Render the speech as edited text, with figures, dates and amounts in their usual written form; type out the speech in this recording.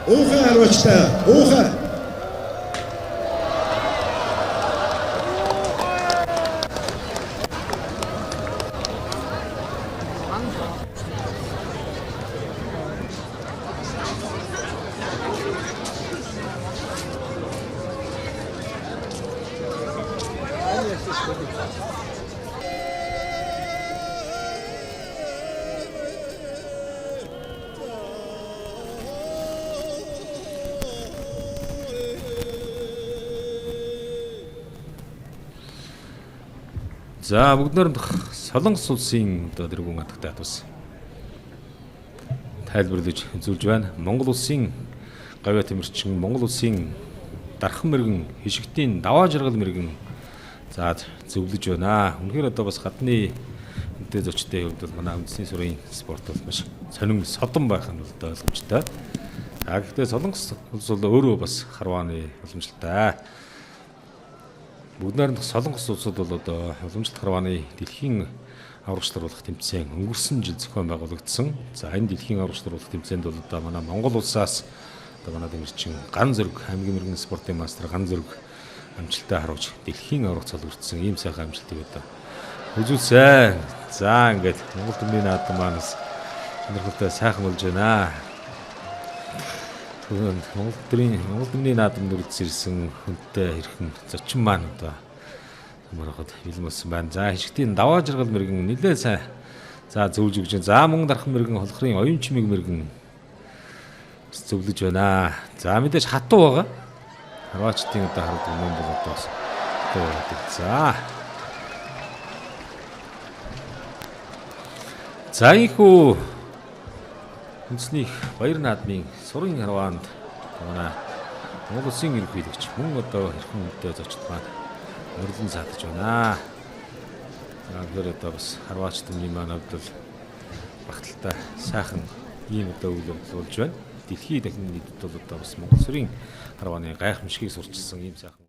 Уухай харуулжтай. Уухай. За бүгд найрамдах Солонгос улсын одоо дэргүүн хатагтай хатус тайлбарлаж үзүүлж байна. Монгол улсын гавья тэмэрчин, Монгол улсын дархан мэрэгэн, хишигтийн даваа жаргал мэрэгэн за зөвлөж байна. Үнэхээр одоо бас гадны мэдээ зочдын хувьд бол манай үндэсний сурын спорт бол маш сонин содон байх нь бол ойлгомжтой. За гэхдээ Солонгос улс бол өөрөө бас харвааны уламжлалтай. Бүгд найрамдах Солонгос улсууд бол одоо уламжлалт харвааны дэлхийн аврагчлалуулах тэмцээн өнгөрсөн жил зохион байгуулагдсан. За энэ дэлхийн аврагчлалуулах тэмцээнд бол одоо манай Монгол улсаас одоо манай тэмэрчин ган зөрөг хамгийн мэрэгэн спортын мастер ган зөрөг амжилттай харуулж дэлхийн аврагт цолгорчсон ийм сайхан амжилтыг одоо үзүүлсэн. За ингээд Монгол төмний наадам манаас өнөрхөлтэй сайхан болж байна. Монгол төмний наадамд үргэлжлсэн хүнтэй хэрхэн зочин маань одоо марахад бэлэн болсон байна. За хишгтийн даваа жаргал мэрэгэн нэлээ сайн за зөвлөж өгч. За мөн дархан мэрэгэн холхрын оюун чимэг мэрэгэн зөвлөж байна. За мэдээж хатуу байгаа. Харваачдын одоо харагддаг юм бол одоо бас хатуу байдаг. За ийхүү үндэсний баяр наадмын сурын харваанд манай Монгол улсын ерөнхийлөгч мөн одоо хэрхэн үнэтэй зочд маань урьдчилан саатаж байна. За тэгэхээр одоо бас харваач төмний маань хувьд бол багталтай сайхан ийм одоо үйл явдал болж байна. Дэлхийн дахин нийтэд бол одоо бас Монгол сүрийн харвааны гайхамшигыг сурчилсан ийм сайхан